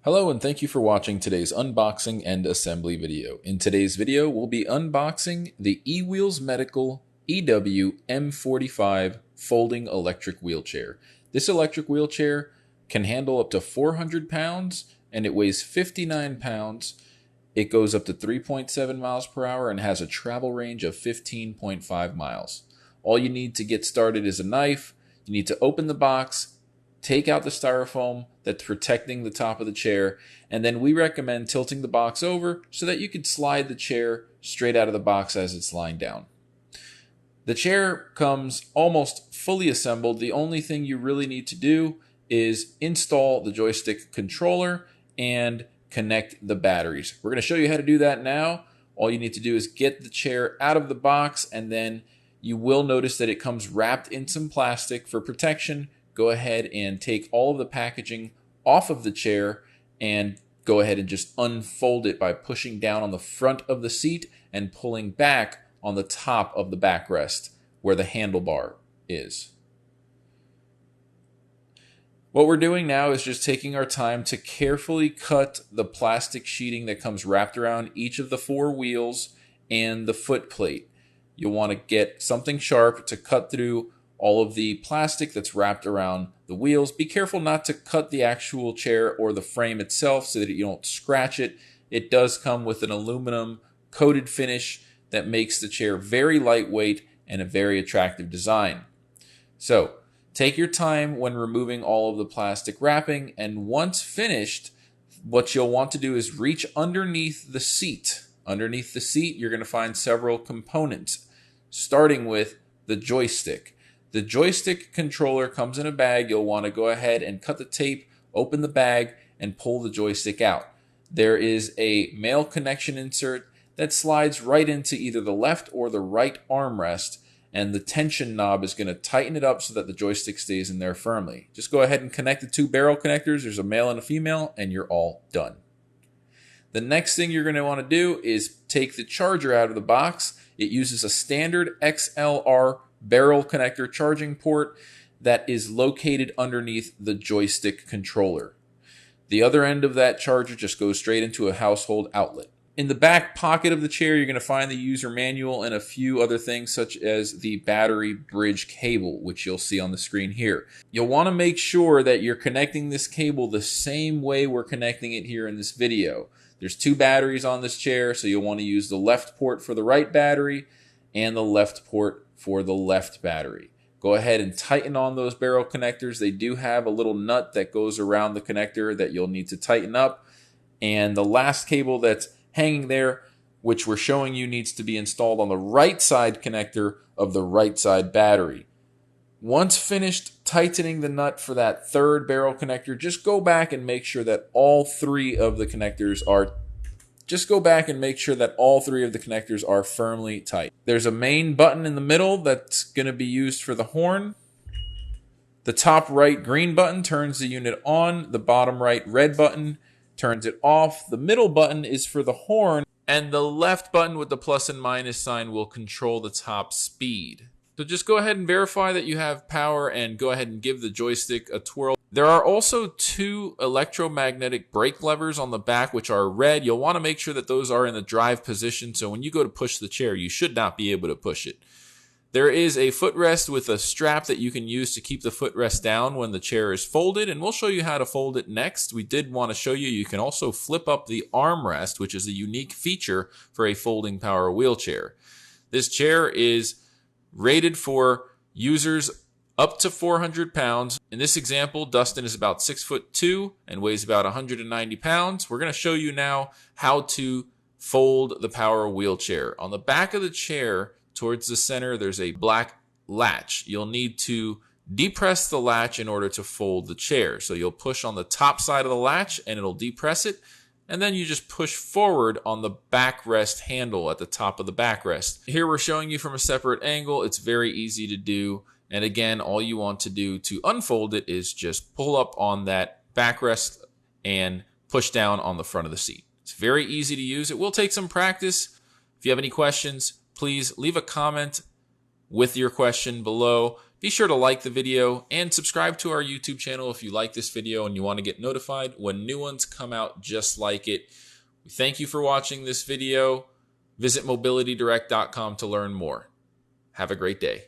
Hello and thank you for watching today's unboxing and assembly video. In today's video, we'll be unboxing the eWheels Medical EW M45 folding electric wheelchair. This electric wheelchair can handle up to 400 pounds and it weighs 59 pounds. It goes up to 3.7 miles per hour and has a travel range of 15.5 miles. All you need to get started is a knife. You need to open the box, take out the styrofoam that's protecting the top of the chair, and then we recommend tilting the box over so that you can slide the chair straight out of the box as it's lying down. The chair comes almost fully assembled. The only thing you really need to do is install the joystick controller and connect the batteries. We're going to show you how to do that now. All you need to do is get the chair out of the box, and then you will notice that it comes wrapped in some plastic for protection. Go ahead and take all of the packaging off of the chair and go ahead and just unfold it by pushing down on the front of the seat and pulling back on the top of the backrest where the handlebar is. What we're doing now is just taking our time to carefully cut the plastic sheeting that comes wrapped around each of the four wheels and the foot plate. You'll want to get something sharp to cut through all of the plastic that's wrapped around the wheels. Be careful not to cut the actual chair or the frame itself so that you don't scratch it. It does come with an aluminum coated finish that makes the chair very lightweight and a very attractive design. So take your time when removing all of the plastic wrapping, and once finished, what you'll want to do is reach underneath the seat. Underneath the seat, you're going to find several components, starting with the joystick. The joystick controller comes in a bag. You'll want to go ahead and cut the tape, open the bag, and pull the joystick out. There is a male connection insert that slides right into either the left or the right armrest, and the tension knob is going to tighten it up so that the joystick stays in there firmly. Just go ahead and connect the two barrel connectors. There's a male and a female, and you're all done. The next thing you're going to want to do is take the charger out of the box. It uses a standard XLR barrel connector charging port that is located underneath the joystick controller. The other end of that charger just goes straight into a household outlet. In the back pocket of the chair, you're going to find the user manual and a few other things such as the battery bridge cable, which you'll see on the screen here. You'll want to make sure that you're connecting this cable the same way we're connecting it here in this video. There's two batteries on this chair, so you'll want to use the left port for the right battery and the left port for the left battery. Go ahead and tighten on those barrel connectors. They do have a little nut that goes around the connector that you'll need to tighten up. And the last cable that's hanging there, which we're showing you, needs to be installed on the right side connector of the right side battery. Once finished tightening the nut for that third barrel connector, just go back and make sure that all three of the connectors are firmly tight. There's a main button in the middle that's going to be used for the horn. The top right green button turns the unit on. The bottom right red button turns it off. The middle button is for the horn, and the left button with the plus and minus sign will control the top speed. So just go ahead and verify that you have power and go ahead and give the joystick a twirl. There are also two electromagnetic brake levers on the back which are red. You'll want to make sure that those are in the drive position, so when you go to push the chair, you should not be able to push it. There is a footrest with a strap that you can use to keep the footrest down when the chair is folded, and we'll show you how to fold it next. We did want to show you can also flip up the armrest, which is a unique feature for a folding power wheelchair. This chair is rated for users up to 400 pounds. In this example, Dustin is about 6'2" and weighs about 190 pounds. We're going to show you now how to fold the power wheelchair. On the back of the chair, towards the center, there's a black latch. You'll need to depress the latch in order to fold the chair. So you'll push on the top side of the latch and it'll depress it. And then you just push forward on the backrest handle at the top of the backrest. Here we're showing you from a separate angle. It's very easy to do. And again, all you want to do to unfold it is just pull up on that backrest and push down on the front of the seat. It's very easy to use. It will take some practice. If you have any questions, please leave a comment with your question below. Be sure to like the video and subscribe to our YouTube channel if you like this video and you want to get notified when new ones come out just like it. We thank you for watching this video. Visit mobilitydirect.com to learn more. Have a great day.